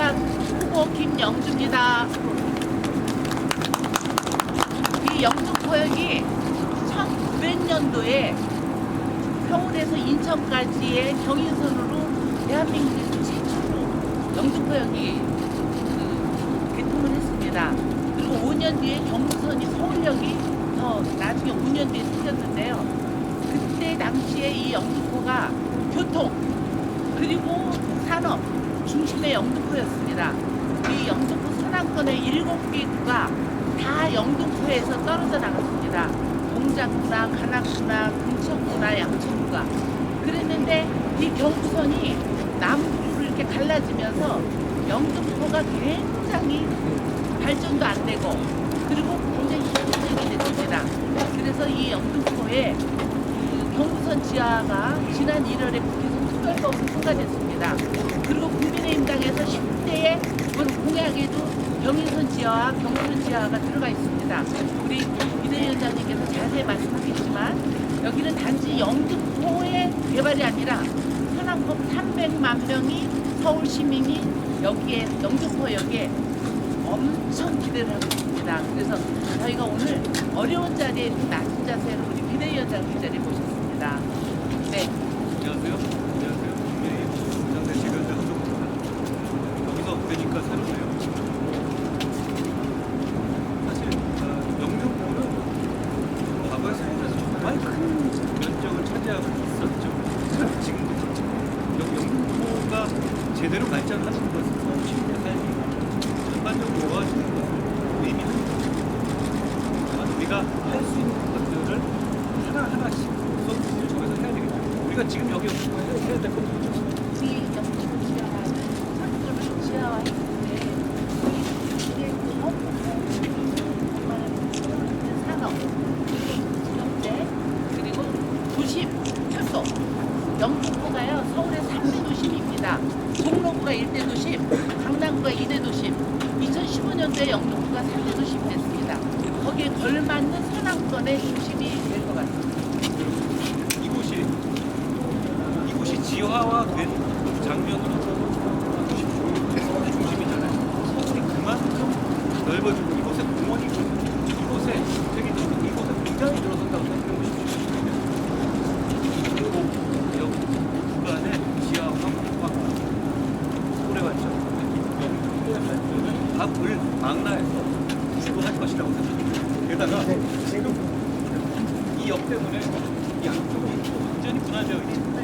비대위원장 후보 김영주입니다. 이 영등포역이 1900년도에 서울에서 인천까지의 경인선으로 대한민국에서 최초로 영등포역이 개통을 했습니다. 그리고 5년 뒤에 경부선이 서울역이 더 나중에 5년 뒤에 생겼는데요. 그때 당시에 이 영등포가 교통 그리고 산업 중심의 영등포였습니다. 이 영등포 서남권의 7개 구가 다 영등포에서 떨어져 나갔습니다. 동작구나 관악구나 금천구나 양천구가 그랬는데 이 경부선이 남북으로 이렇게 갈라지면서 영등포가 굉장히 발전도 안 되고 그리고 굉장히 희생이 됐습니다. 그래서 이 영등포에 경부선 지하가 지난 1월에 국회에서 특별법으로 통과됐습니다. 그리고 국민의힘당에서 10대의 공약에도 경인선 지하와 경부선 지하가 들어가 있습니다. 우리 비대위원장님께서 자세히 말씀하겠지만 여기는 단지 영등포의 개발이 아니라 서남권 300만 명이 서울 시민이 여기에 영등포역에 엄청 기대를 하고 있습니다. 그래서 저희가 오늘 어려운 자리에 낮은 자세로 우리 비대위원장 이 자리에 모셨습니다. 네. 안녕하세요. 안녕하세요. 네, 제가 영등포입니다. 여기서 뵈니까 새롭네요. 사실 영등포는 과거에 정말 큰 면적을 차지하고 있었죠. 지금도 영등포가 제대로 발전하는 것은 서울 시민의 삶이 전반적으로 좋아지는 것을 의미합니다. 우리가 할 수 있는 것들을 하나하나씩 우선순위를 정해서 해야 되겠죠. 우리가 지금 여기 해야 될 것 같죠. 우리 영등포 지하와 산골을 지하화했는데 이게 산업, 경제, 그리고 도심, 철도. 영등포가요 서울의 3대 도심입니다. 종로구가 1대 도심, 강남구가 2대 도심. 2015년도에 영등포가 3대 도심이 됐습니다. 거기에 걸맞는 서남권의 중심이 될 것 같습니다. 이곳이 지화화된 장면으로 서울의 중심이잖아요. 서울이 그만큼 넓어지고 이곳에 공원이 있고 이곳에 주택이 있고 이곳에 굉장히 늘어선다고 생각해 보십시오. 그리고 여기 구간의 지하화 서울의 발전, 영등포의 발전은 답을 망라해서 주도할 것이라고 생각합니다. 게다가 지금 이 역 때문에 양쪽이 완전히 분화되어 있습니다.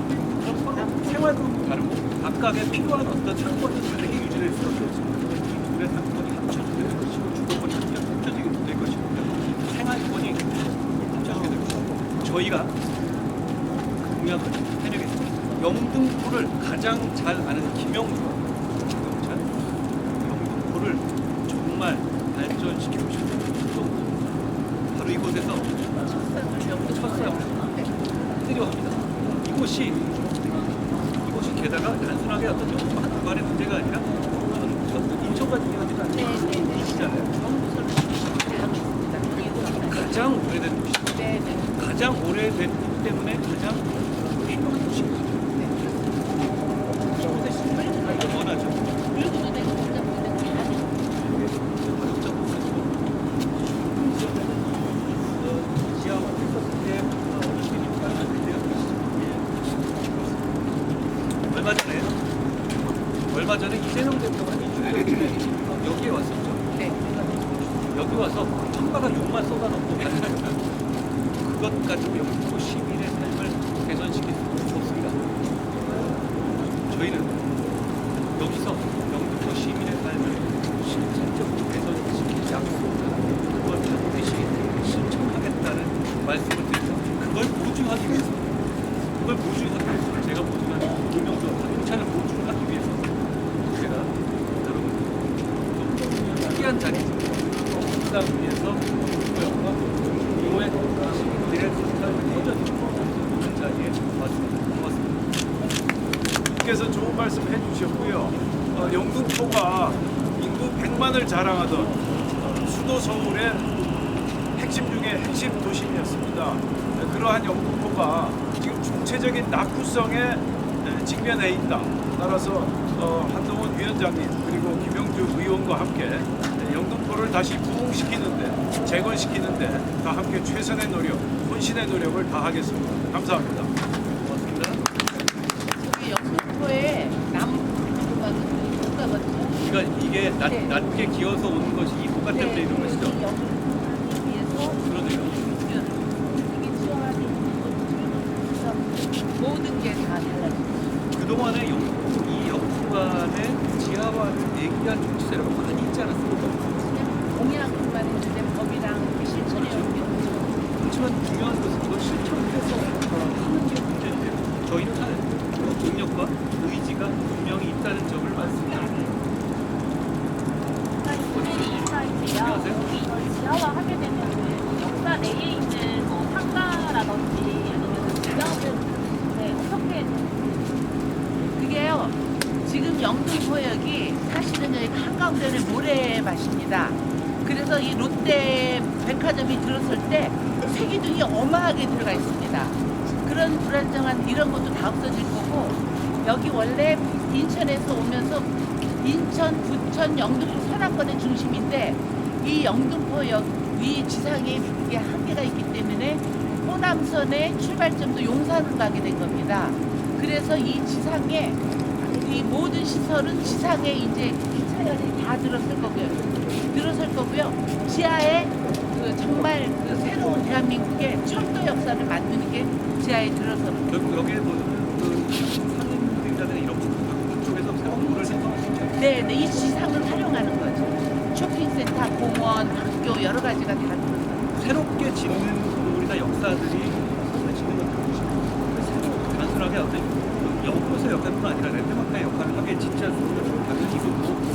그럼 서로 생활도 다르고 각각의 필요한 어떤 상권을 다르게 유지될 수 없습니다. 이 둘의 상권이 합쳐지게 될 것이고 주거권이 합쳐지게 될 것이고 생활권이 합쳐지게 될 것이고 저희가 공약을 해내겠습니다. 영등포를 가장 잘 아는 김영주 경찰 영등포를 정말 발전시키고 싶은 바로 이곳에서 첫싸움을 하려 합니다. 이곳이 게다가 단순하게 어떤 영등포 한 구간의 문제가 아니라 인천과 중요하지가 않잖아요. 가장 오래된 도시입니다. 가장 오래된 도시 때문에 가장 필요한 도시입니다. 이곳에 신발이 원하죠. 얼마 전에 이재명 대표가 여기에 왔었죠. 네. 여기 와서 한바가 욕만 쏟아놓고 그것 가지고 영등포 시민의 삶을 개선시킬 수 없습니다. 저희는 여기서 영등포 시민의 삶을 실질적으로 개선시키지 않고 그걸 반드시 실천하겠다는 말씀을 드립니다. 그걸 보증하기 위해서 제가 보증하는 김영주 경찰을 보증하기 위해서 제가 여러분 좀 특이한 자리에서 식당 위에서 고향과 이후에 시민들의 삶을 터져주는 자리에 왔습니다. 고맙습니다. 께서 좋은 말씀 해주셨고요. 영등포가 인구 100만을 자랑하던 수도 서울의 핵심 중에 핵심 도심이었습니다. 그러한 영등포가 지금 총체적인 낙후성에 직면해 있다. 따라서 한동훈 위원장님 그리고 김영주 의원과 함께 영등포를 다시 부흥시키는데 재건시키는데 다 함께 최선의 노력, 혼신의 노력을 다하겠습니다. 감사합니다. 고맙습니다. 저기 영등포에 나무 누가 맞죠? 그러니까 이게 네. 낮게 기어서 오는 것이 이 호가 때문에 이런 것이죠. 이 영등포를 위해서 그러네요. 이게 지원하는 모든 게 다 달라졌어요. 그동안에 이 영구간의 지하화를 얘기한 정치 세력가 많이 있지 않았습니까? 그냥 공약만 했는데 법이랑 이렇게 실천해 온 게 없죠. 그렇지만 중요한 것은 그걸 실천해서 하는 게 문제인데요. 저희는 그 능력과 의지가 분명히 있다는 점을 말씀드립니다. 이걸 지하화하게 되면 역사 내에 있는 뭐 상가라든지 아니면 지역은 어떻게 그게요. 지금 영등포역이 사실은 여기 한가운데는 모래밭입니다. 그래서 이 롯데 백화점이 들어설 때 세기둥이 어마하게 들어가 있습니다. 그런 불안정한 이런 것도 다 없어질 거고 여기 원래 인천에서 오면서 인천, 부천, 영등포 서남권의 중심인데 이 영등포역 위 지상에 이게 한계가 있기 때문에 호남선의 출발점도 용산으로 가게 된 겁니다. 그래서 이 지상에 이 모든 시설은 지상에 이제 기차열이 다 들어설 거고요. 지하에 그 정말 그 새로운 대한민국의 철도 역사를 만드는 게 지하에 들어서는 거예요. 여기에 보면 그 상인들이라든가 이런 쪽에서 새로운 거를 생각하시죠. 네, 이 지상을 활용하는 거죠. 쇼핑센터, 공원, 학교 여러 가지가 다 들어서요. 새롭게 짓는 건물이나 역사들이 새롭게 짓는 것들이 새로 단순하게 어떤 영포의 역할뿐 아니라 랜드마크의 역할을 하게 진짜 당연히 이거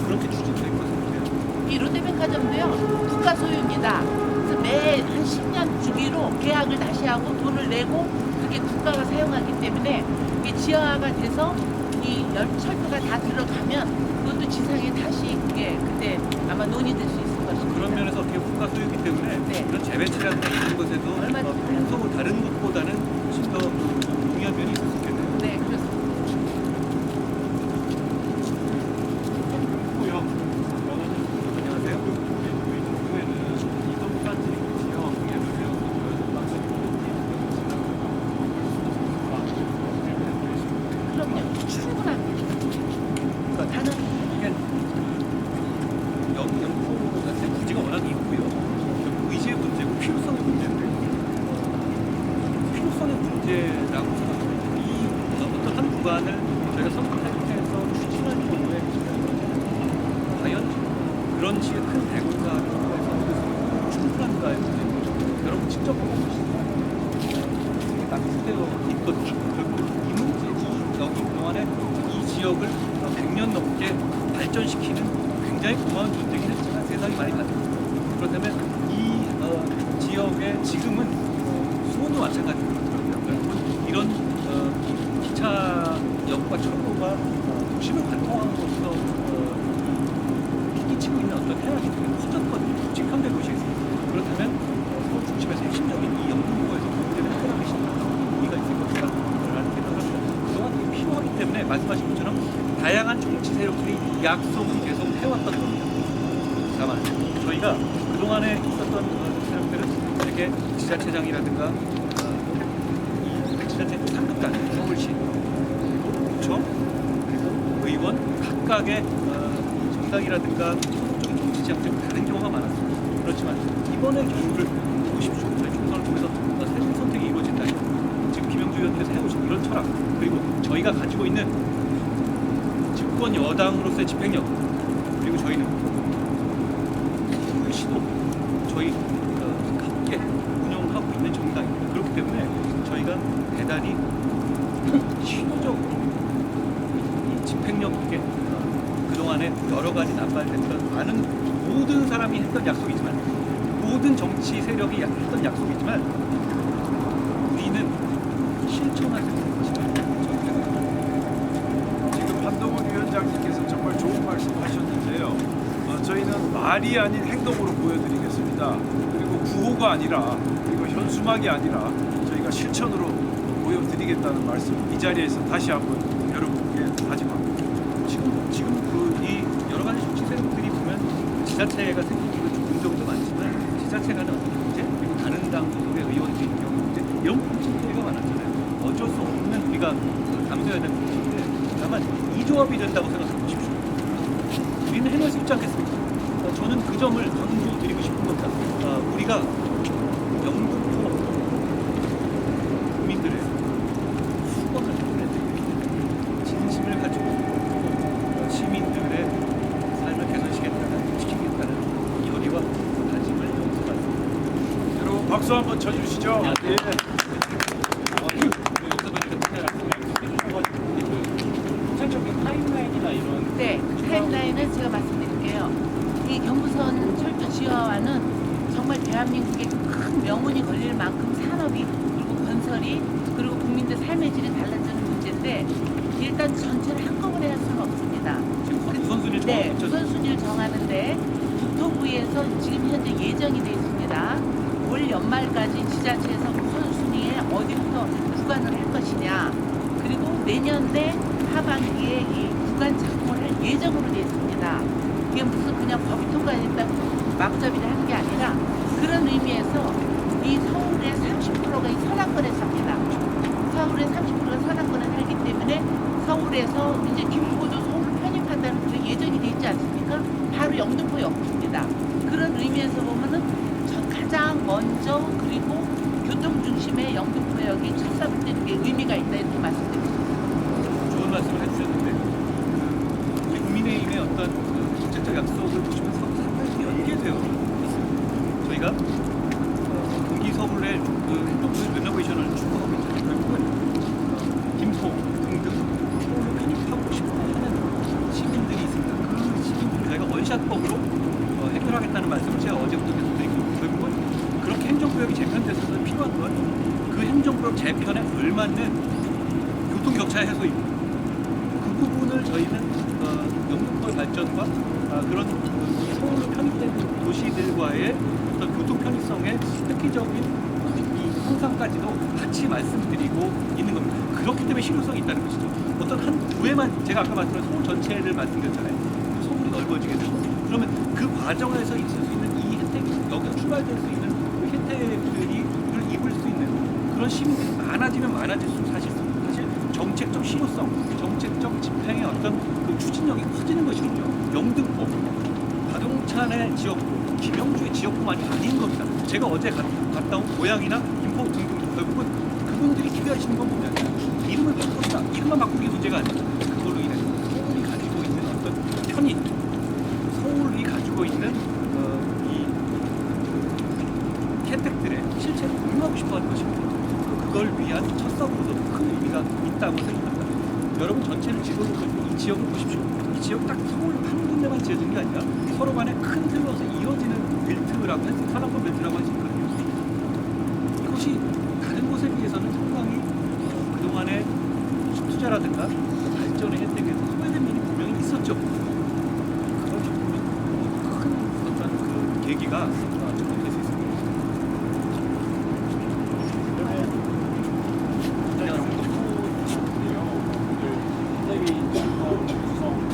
그렇게 추진될 것 같아요. 이 롯데백화점도요 국가 소유입니다. 그래서 매 한 10년 주기로 계약을 다시 하고 돈을 내고 그게 국가가 사용하기 때문에 이게 지하화가 돼서 이 철도가 다 들어가면 그것도 지상에 다시 그게 그때 아마 논의될 수 있을 것입니다. 그런 면에서 어떻게 국가 소유이기 때문에 네. 이런 재배치라든가 이런 것에도 얼마든지 평소 다른 것보다는 훨씬 더 용이한 면이 있을 수 있겠네요. 네, 그렇습니다. 안녕하세요. 그럼요. 충분합니다. 다른 이게 영포 같은 부지가 워낙 있고요. 의지의 문제고 필요성의 문제인데 필요성의 문제라고 생각합니다. 이 어떤 한 구간을 저희가 선택해서 추진할 경우에 과연 그런 식의 큰 대구가 해서 충분한가요? 여러분 직접 보시죠. 낙수되어 있거든요. 결국 이 문제, 여기 그동안에 이 지역을 100년 넘게 발전시키는 굉장히 고마운 존재긴 했지만 세상이 많이 바뀌었습니다. 그렇다면 이 지역의 지금은 수원도 마찬가지입니다. 결국은 이런 기차역과 철도가 도심을 관통함으로써 끼치고 있는 어떤 해악이 되게 커졌거든요. 직함된 도시에 있습니다. 그렇다면 서울 중심에서 핵심적인 이 영등포에서 문제는 해결하기 쉽다. 의미가 있을 것이다라는 생각을 합니다. 그동안 그게 필요하기 때문에 말씀하신 것처럼 다양한 정치 세력들이 약속은 계속 해왔던 겁니다. 다만 저희가 그동안에 있었던 정치 세력들은 이렇게 지자체장이라든가 이 지자체 상급단, 서울시, 그리고 구청, 그리고 의원 각각의 정당이라든가 소속적인 정치 지향점이 다른 경우가 많았습니다. 그렇지만 이번의 경우를 보십시오. 저희 총선을 통해서 새로운 선택이 이루어진다. 지금 김영주 의원께서 해오신 이런 철학, 그리고 저희가 가지고 있는 집권 여당으로서의 집행력, 그리고 저희는 서울시도 저희 함께 운영하고 있는 정당입니다. 그렇기 때문에 저희가 대단히 시도적으로 이 집행력 있게 그동안에 여러 가지 남발됐던 많은 모든 사람이 했던 약속이지만 모든 정치 세력이 했던 약속이지만 우리는 실천할 수 있는 것이다. 지금 한동훈 위원장님께서 정말 좋은 말씀하셨는데요. 저희는 말이 아닌 행동으로 보여드리겠습니다. 그리고 구호가 아니라 그리고 현수막이 아니라 저희가 실천으로 보여드리겠다는 말씀 이 자리에서 다시 한번 여러분 하지만 지금 이 여러 가지 정치세력들이 보면 지자체가 생기기가 좋은 점도 많지만 지자체가 하는 어떤 문제 그리고 다른 당 소속의 의원들이 있는 경우 문제 이런 문제가 많았잖아요. 어쩔 수 없는 우리가 감수해야 되는 문제인데 다만 이 조합이 된다고 생각해 보십시오. 우리는 해낼 수 있지 않겠습니까? 저는 그 점을 강조드리고 싶은 겁니다. 우리가 영등포 국민들의 수건을 해야 되겠다. 진심을 가지고 시민들의 삶을 개선시키겠다는 이 의리와 다짐을 연습하습니다. 여러분 박수 한번 쳐주시죠. 예. 구체적인 타임라인이나 이런 네, 타임라인은 제가 말씀드릴게요. 이 경부선 철도 지하화는 정말 대한민국의 큰 명운이 걸릴 만큼 산업이 그리고 건설이 그리고 국민들 삶의 질이 달라지는 문제인데 일단 전체를 한꺼번에 할 수는 없습니다. 우선순위를 네, 정하고 있죠. 우선순위를 정하는데 국토부에서 지금 현재 예정이 되어 있습니다. 올 연말까지 지자체에서 우선순위에 어디부터 구간을 할 것이냐 그리고 내년에 하반기에 이 구간 착공을 할 예정으로 되어 있습니다. 이게 무슨 그냥 법이 통과했다고 막잡이를 하는 게 아니라 그런 의미에서 이 서울의 30%가 이 서남권에 삽니다. 서울의 30%가 서남권에 살기 때문에 서울에서 이제 김포도 서울로 편입한다는 그런 예정이 되어 있지 않습니까? 바로 영등포 옆입니다. 그런 의미에서 보면은 가장 먼저 그리고 교통 중심의 영등포역이 첫삽을 떼는 게 의미가 있다 이렇게 말씀드립니다. 좋은 말씀을 해주셨는데 우리 국민의힘의 어떤 정책적 약속을 보시면 상당히 연계되어 있습니다. 저희가 경기 서울의 행정부의 레노베이션을 추구하고 있잖아요. 결국은 김포 등등 서울을 편입하고 싶어하는 시민들이 있습니다. 그 시민들을 저희가 원샷법으로 해결하겠다는 말씀을 제가 어제부터 계속 드리고 결국은 그렇게 행정구역이 재편돼서는 필요한 건 그 행정구역 재편에 걸맞는 교통격차 해소입니다. 그 부분을 저희는 영등포의 발전과 그런 서울로 편입된 도시들과의 어떤 교통 편의성의 획기적인 이 형상까지도 같이 말씀드리고 있는 겁니다. 그렇기 때문에 실효성이 있다는 것이죠. 어떤 한 구에만 제가 아까 말씀드린 서울 전체를 말씀드렸잖아요. 서울이 넓어지게 되고 그러면 그 과정에서 있을 수 있는 이 혜택이 여기서 출발될 수 있는 그 혜택들을 입을 수 있는 그런 시민들이 많아지면 많아질수록 사실 정책적 실효성, 정책적 집행의 어떤 그 추진력이 커지는 것이거든요. 영등포, 자동차의 지역구, 김영주의 지역구만이 아닌 겁니다. 제가 어제 갔다 온 고양이나 김포 등등 결국은 그분들이 기대하시는 건 뭐냐면 이름을 바꾼다. 이름만 바꾸기 문제가 아니라 그걸로 인해서 서울이 가지고 있는 어떤 편의, 서울이 가지고 있는 이 혜택들의 실체를 공유하고 싶어하는 것입니다. 그걸 위한 첫사부로서 큰 의미가 있다고 생각합니다. 여러분 전체를 지도를 보시고 이 지역을 보십시오. 이 지역 딱 서울 한 군데만 지어진 게 아니라 서로 간에 큰 틀로서 이어지는 벨트라고 해서 산업권 벨트라고 할 수 있거든요. 이것이 다른 곳에 비해서는 상당히 그동안의 투자라든가 발전의 혜택에서 소외된 면이 분명히 있었죠. 그런 조금은 큰 어떤 그 계기가 조금 될 수 있습니다.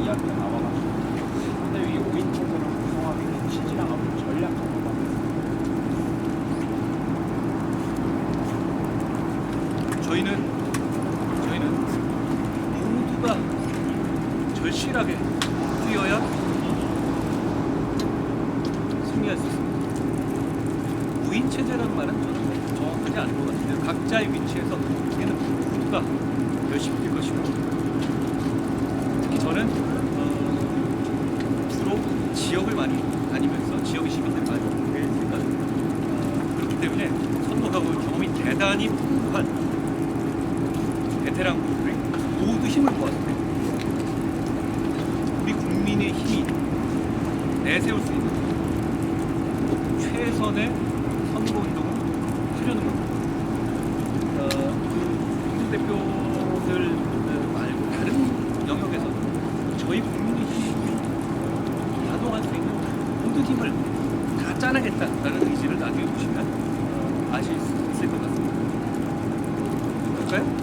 이야기가 나와가지고 선대위 5인 체제를 구성하기 위한 취지랑 앞으로 전략 한번 저희는 모두가 절실하게 뛰어야 승리할 수 있습니다. 무인 체제라는 말은 저는 정확하지 않은 것 같은데요. 각자의 위치에서 우리는 모두가 열심히 뛸 것이고 특히 저는 주로 지역을 많이 다니면서 지역의 시민들 많이 뵐 생각입니다. 그렇기 때문에 선도하고 경험이 대단히 풍부한 베테랑 분들이 모두 힘을 모았을 때 우리 국민의 힘이 내세울 수 있는 최선의 선거운동을 하려는 겁니다. 그 대표들 말고 다른 영역에서도 저희 국민의 힘이 가동할 수 있는 모든 힘을 다 짜내겠다라는 의지를 나중에 보시면 아실 수 있을 것 같습니다. 그럴까요?